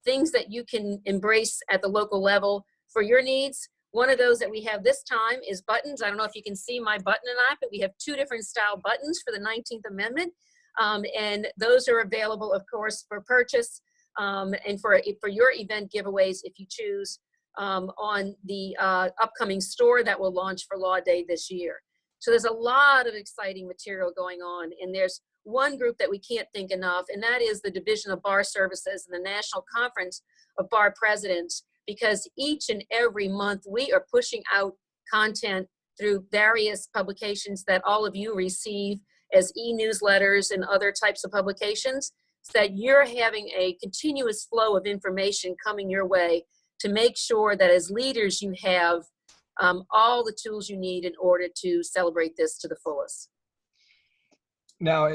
things that you can embrace at the local level for your needs. One of those that we have this time is buttons. I don't know if you can see my button or not, but we have two different style buttons for the 19th Amendment. And those are available, of course, for purchase and for your event giveaways if you choose on the upcoming store that will launch for Law Day this year. So there's a lot of exciting material going on, and there's one group that we can't think enough, and that is the Division of Bar Services and the National Conference of Bar Presidents, because each and every month we are pushing out content through various publications that all of you receive as e-newsletters and other types of publications, so that you're having a continuous flow of information coming your way to make sure that as leaders you have all the tools you need in order to celebrate this to the fullest. Now,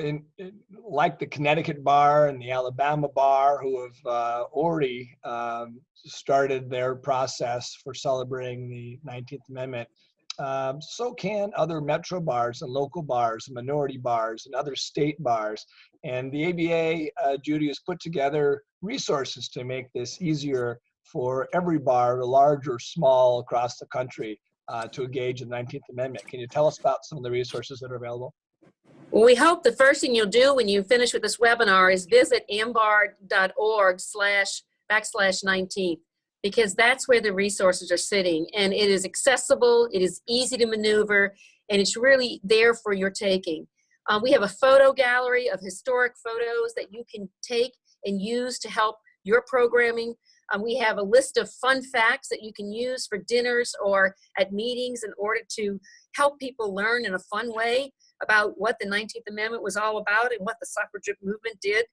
like the Connecticut bar and the Alabama bar, who have already started their process for celebrating the 19th Amendment, so can other metro bars and local bars, minority bars, and other state bars. And the ABA, Judy, has put together resources to make this easier for every bar, large or small, across the country to engage in the 19th Amendment. Can you tell us about some of the resources that are available? Well, we hope the first thing you'll do when you finish with this webinar is visit ambar.org/19th, because that's where the resources are sitting, and it is accessible, it is easy to maneuver, and it's really there for your taking. We have a photo gallery of historic photos that you can take and use to help your programming. We have a list of fun facts that you can use for dinners or at meetings in order to help people learn in a fun way about what the 19th Amendment was all about and what the suffragette movement did.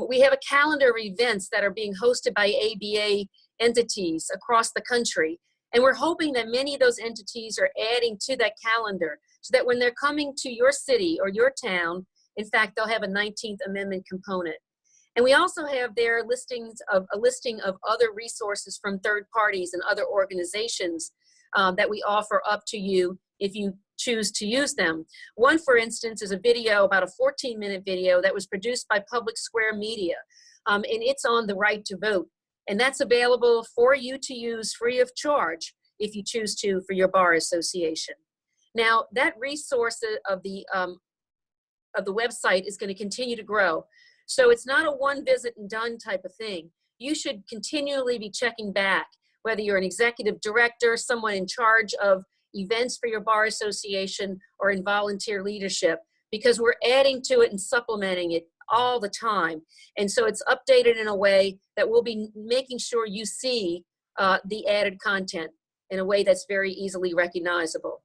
We have a calendar of events that are being hosted by ABA entities across the country. And we're hoping that many of those entities are adding to that calendar so that when they're coming to your city or your town, in fact, they'll have a 19th Amendment component. And we also have their a listing of other resources from third parties and other organizations that we offer up to you if you choose to use them. One, for instance, is a video, about a 14-minute video that was produced by Public Square Media, and it's on the right to vote. And that's available for you to use free of charge if you choose to for your bar association. Now, that resource of the website is going to continue to grow. So it's not a one visit and done type of thing. You should continually be checking back, whether you're an executive director, someone in charge of events for your bar association, or in volunteer leadership, because we're adding to it and supplementing it all the time. And so it's updated in a way that we'll be making sure you see the added content in a way that's very easily recognizable.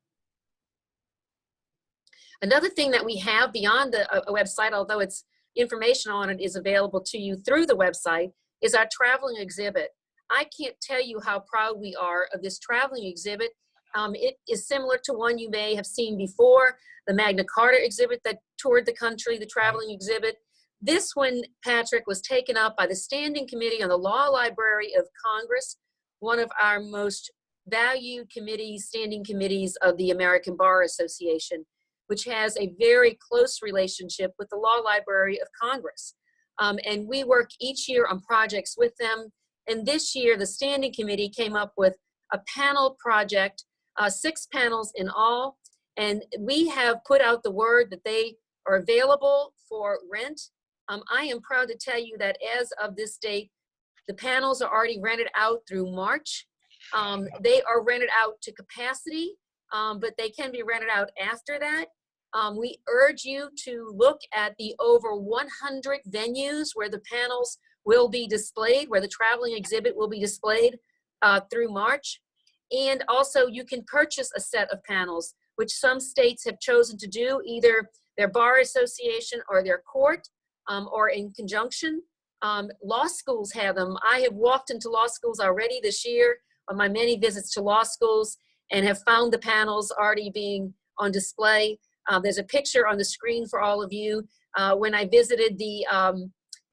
Another thing that we have beyond the website, although it's information on it is available to you through the website, is our traveling exhibit. I can't tell you how proud we are of this traveling exhibit. It is similar to one you may have seen before, the Magna Carta exhibit that toured the country, the traveling exhibit. This one, Patrick, was taken up by the Standing Committee on the Law Library of Congress, one of our most valued committees, standing committees of the American Bar Association, which has a very close relationship with the Law Library of Congress. And we work each year on projects with them. And this year, the Standing Committee came up with a panel project, 6 panels in all. And we have put out the word that they are available for rent. I am proud to tell you that as of this date, the panels are already rented out through March. They are rented out to capacity, but they can be rented out after that. We urge you to look at the over 100 venues where the panels will be displayed, where the traveling exhibit will be displayed through March. And also you can purchase a set of panels, which some states have chosen to do, either their bar association or their court, or in conjunction. Law schools have them. I have walked into law schools already this year on my many visits to law schools and have found the panels already being on display. There's a picture on the screen for all of you. When I visited the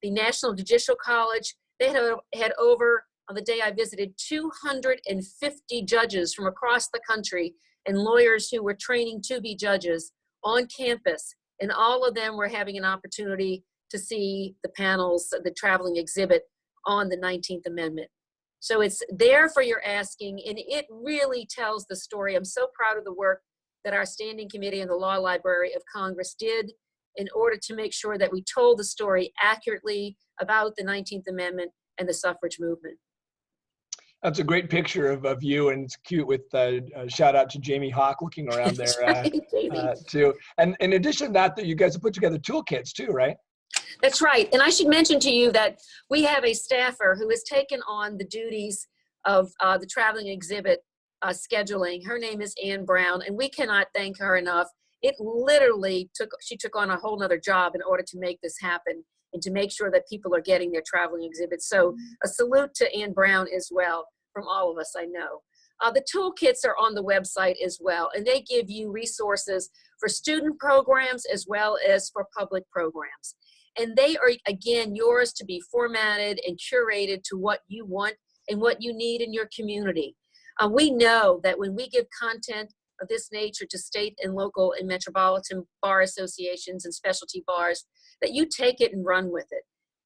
National Judicial College, they had over, on the day I visited, 250 judges from across the country and lawyers who were training to be judges on campus. And all of them were having an opportunity to see the panels, the traveling exhibit on the 19th Amendment. So it's there for your asking, and it really tells the story. I'm so proud of the work that our Standing Committee and the Law Library of Congress did in order to make sure that we told the story accurately about the 19th Amendment and the suffrage movement. That's a great picture of you, and it's cute with shout out to Jamie Hawk looking around there too. And in addition to that, you guys have put together toolkits too, right? That's right. And I should mention to you that we have a staffer who has taken on the duties of the traveling exhibit scheduling. Her name is Ann Brown, and we cannot thank her enough. It literally she took on a whole nother job in order to make this happen and to make sure that people are getting their traveling exhibits. So a salute to Ann Brown as well from all of us, I know. The toolkits are on the website as well, and they give you resources for student programs as well as for public programs. And they are, again, yours to be formatted and curated to what you want and what you need in your community. We know that when we give content of this nature to state and local and metropolitan bar associations and specialty bars, that you take it and run with it.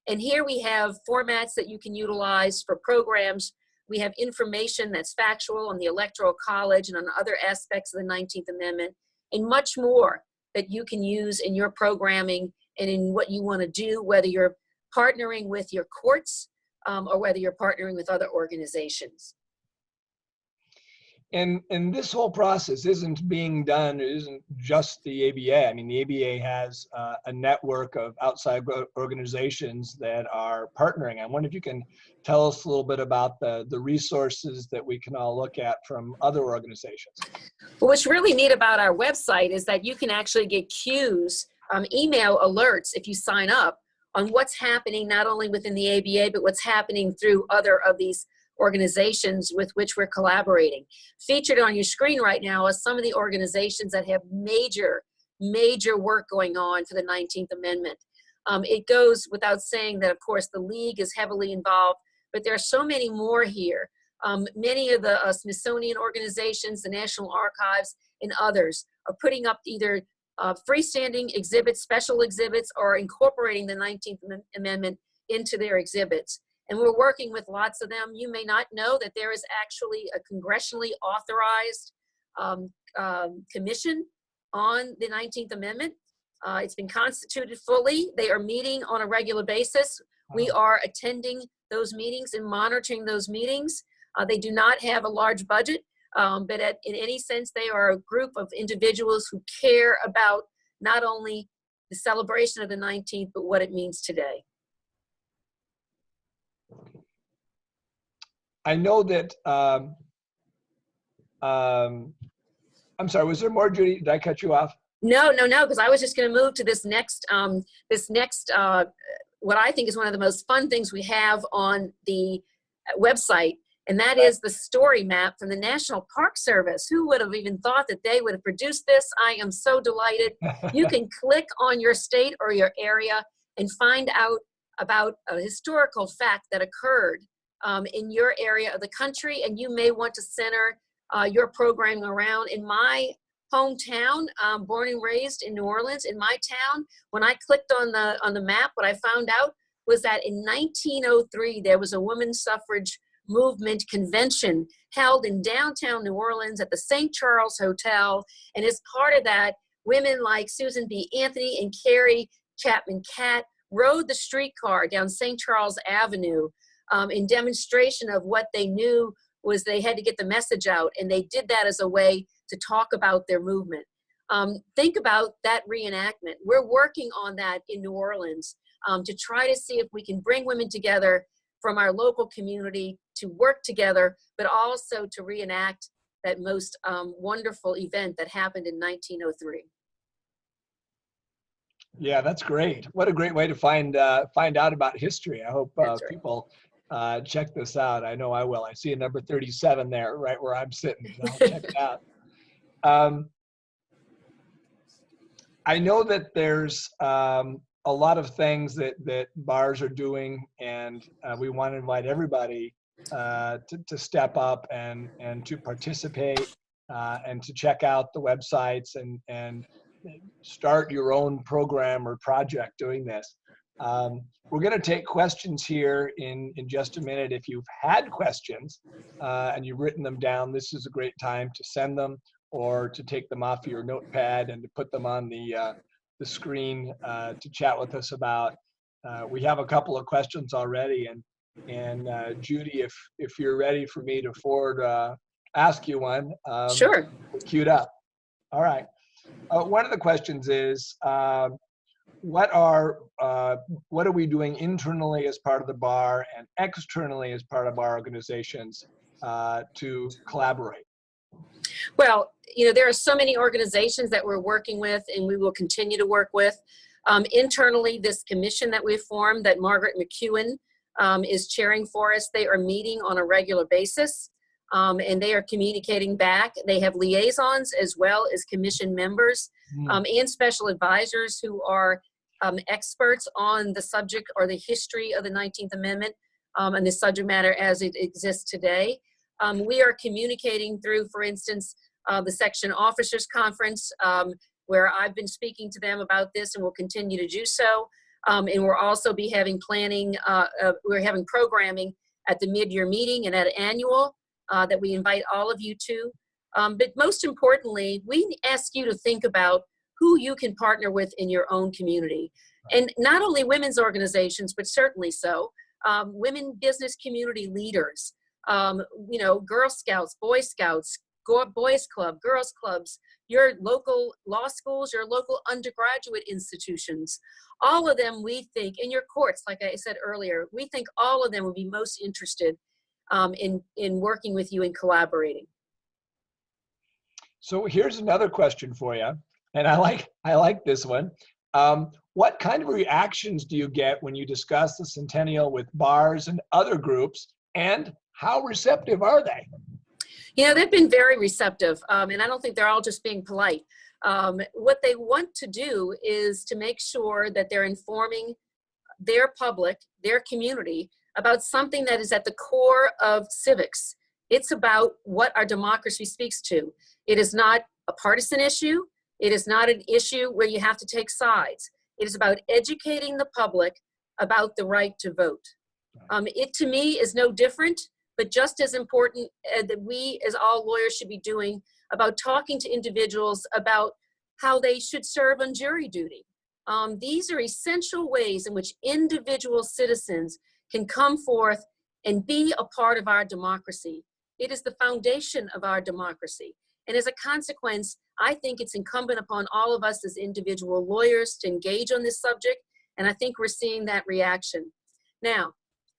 And here we have formats that you can utilize for programs. We have information that's factual on the Electoral College and on other aspects of the 19th Amendment, and much more that you can use in your programming and in what you want to do, whether you're partnering with your courts or whether you're partnering with other organizations. And this whole process isn't being done, it isn't just the ABA. I mean, the ABA has a network of outside organizations that are partnering. I wonder if you can tell us a little bit about the resources that we can all look at from other organizations. Well, what's really neat about our website is that you can actually get cues, email alerts if you sign up on what's happening not only within the ABA, but what's happening through other of these organizations with which we're collaborating. Featured on your screen right now are some of the organizations that have major work going on for the 19th Amendment. It goes without saying that, of course, the League is heavily involved, but there are so many more here. Many of the Smithsonian organizations, the National Archives, and others are putting up either freestanding exhibits, special exhibits, or incorporating the 19th Amendment into their exhibits. And we're working with lots of them. You may not know that there is actually a congressionally authorized commission on the 19th Amendment. It's been constituted fully. They are meeting on a regular basis. We are attending those meetings and monitoring those meetings. They do not have a large budget, but in any sense, they are a group of individuals who care about not only the celebration of the 19th, but what it means today. I know that, I'm sorry, was there more, Judy? Did I cut you off? No, because I was just going to move to this next, what I think is one of the most fun things we have on the website, and that is the story map from the National Park Service. Who would have even thought that they would have produced this? I am so delighted. You can click on your state or your area and find out about a historical fact that occurred in your area of the country, and you may want to center your programming around. In my hometown, born and raised in New Orleans, in my town, when I clicked on the map, what I found out was that in 1903 there was a women's suffrage movement convention held in downtown New Orleans at the St. Charles Hotel, and as part of that, women like Susan B. Anthony and Carrie Chapman Catt rode the streetcar down St. Charles Avenue in demonstration of what they knew was they had to get the message out, and they did that as a way to talk about their movement. Think about that reenactment. We're working on that in New Orleans to try to see if we can bring women together from our local community to work together, but also to reenact that most wonderful event that happened in 1903. Yeah, that's great. What a great way to find out about history. I hope people check this out. I know I will. I see a number 37 there, right where I'm sitting. So I'll check it out. I know that there's a lot of things that bars are doing, and we want to invite everybody to step up and to participate and to check out the websites and start your own program or project doing this. We're going to take questions here in just a minute. If you've had questions and you've written them down, this is a great time to send them or to take them off your notepad and to put them on the screen to chat with us about. We have a couple of questions already, and Judy, if you're ready for me to ask you one. Sure. Queued up. All right. One of the questions is, what are we doing internally as part of the bar and externally as part of our organizations to collaborate? Well, there are so many organizations that we're working with, and we will continue to work with. Internally, this commission that we've formed that Margaret McEwen is chairing for us, they are meeting on a regular basis. and they are communicating back. They have liaisons as well as commission members and special advisors who are experts on the subject or the history of the 19th Amendment and the subject matter as it exists today. We are communicating through, for instance, the Section Officers Conference, where I've been speaking to them about this and will continue to do so. And we'll also be having planning, we're having programming at the mid-year meeting and at annual that we invite all of you to. But most importantly, we ask you to think about who you can partner with in your own community. And not only women's organizations, but certainly so, women business community leaders, you know, Girl Scouts, Boy Scouts, Boys Club, Girls Clubs, your local law schools, your local undergraduate institutions, all of them we think, in your courts, like I said earlier, we think all of them would be most interested in working with you and collaborating. So here's another question for you, and I like this one. What kind of reactions do you get when you discuss the centennial with bars and other groups, and how receptive are they? You know, they've been very receptive, and I don't think they're all just being polite. What they want to do is to make sure that they're informing their public, their community, about something that is at the core of civics. It's about what our democracy speaks to. It is not a partisan issue. It is not an issue where you have to take sides. It is about educating the public about the right to vote. It, to me, is no different, but just as important that we, as all lawyers, should be doing about talking to individuals about how they should serve on jury duty. These are essential ways in which individual citizens can come forth and be a part of our democracy. It is the foundation of our democracy. And as a consequence, I think it's incumbent upon all of us as individual lawyers to engage on this subject, and I think we're seeing that reaction. Now,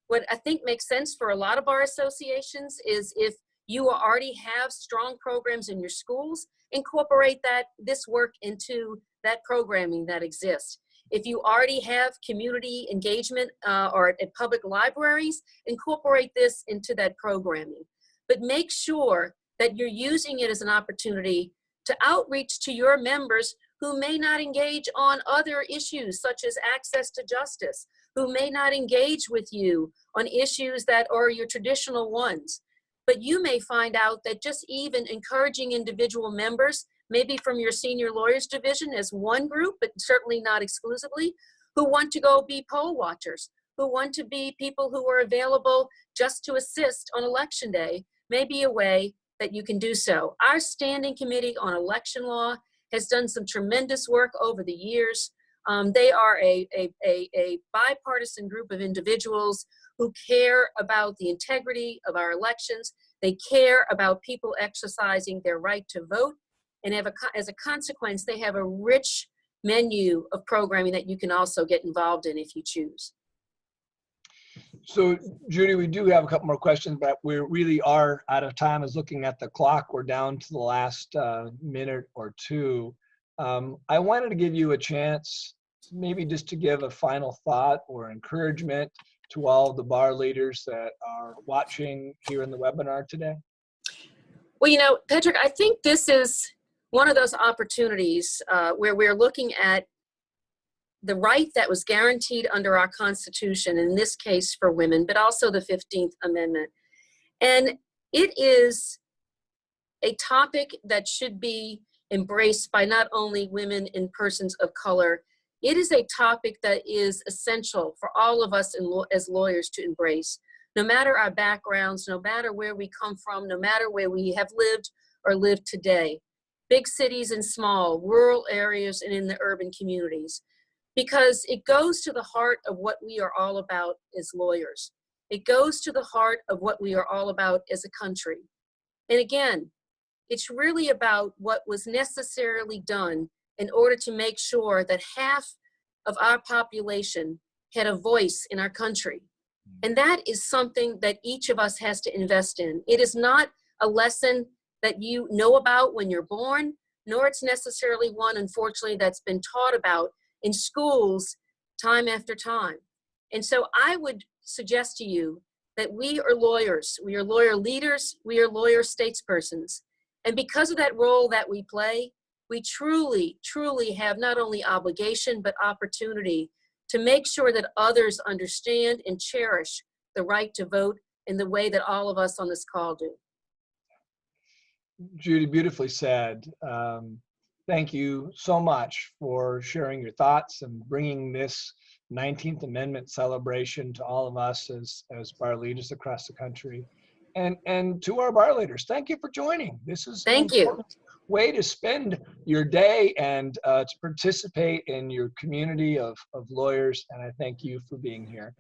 what I think makes sense for a lot of bar associations is if you already have strong programs in your schools, incorporate this work into that programming that exists. If you already have community engagement or at public libraries, incorporate this into that programming. But make sure that you're using it as an opportunity to outreach to your members who may not engage on other issues such as access to justice, who may not engage with you on issues that are your traditional ones. But you may find out that just even encouraging individual members, maybe from your senior lawyers division as one group, but certainly not exclusively, who want to go be poll watchers, who want to be people who are available just to assist on election day, may be a way that you can do so. Our Standing Committee on Election Law has done some tremendous work over the years. They are a bipartisan group of individuals who care about the integrity of our elections. They care about people exercising their right to vote. And as a consequence, they have a rich menu of programming that you can also get involved in if you choose. So, Judy, we do have a couple more questions, but we really are out of time. As looking at the clock, we're down to the last minute or two. I wanted to give you a chance, maybe just to give a final thought or encouragement to all the bar leaders that are watching here in the webinar today. Well, you know, Patrick, I think this is one of those opportunities where we're looking at the right that was guaranteed under our Constitution, in this case for women, but also the 15th Amendment. And it is a topic that should be embraced by not only women and persons of color. It is a topic that is essential for all of us as lawyers to embrace, no matter our backgrounds, no matter where we come from, no matter where we have lived or live today, big cities and small, rural areas and in the urban communities. Because it goes to the heart of what we are all about as lawyers. It goes to the heart of what we are all about as a country. And again, it's really about what was necessarily done in order to make sure that half of our population had a voice in our country. And that is something that each of us has to invest in. It is not a lesson that you know about when you're born, nor it's necessarily one, unfortunately, that's been taught about in schools time after time. And so I would suggest to you that we are lawyers. We are lawyer leaders. We are lawyer statespersons. And because of that role that we play, we truly, truly have not only obligation, but opportunity to make sure that others understand and cherish the right to vote in the way that all of us on this call do. Judy, beautifully said. Thank you so much for sharing your thoughts and bringing this 19th Amendment celebration to all of us as bar leaders across the country. And to our bar leaders, thank you for joining. This is Thank an you. important way to spend your day and to participate in your community of lawyers. And I thank you for being here.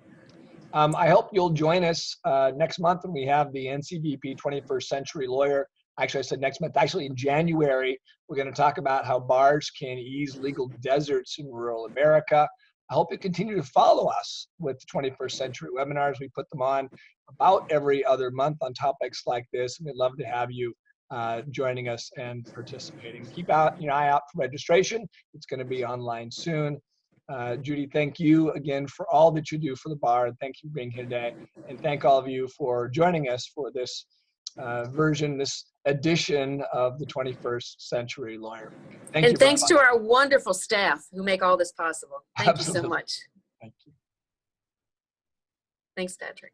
I hope you'll join us next month when we have the NCBP 21st Century Lawyer. Actually, I said next month. Actually, in January, we're going to talk about how bars can ease legal deserts in rural America. I hope you continue to follow us with the 21st Century webinars. We put them on about every other month on topics like this, and we'd love to have you joining us and participating. Keep your eye out for registration. It's going to be online soon. Judy, thank you again for all that you do for the bar, and thank you for being here today. And thank all of you for joining us for this this edition of the 21st Century Lawyer. Thank you. And thanks to our wonderful staff who make all this possible. Thank you so much. Thank you. Thanks, Patrick.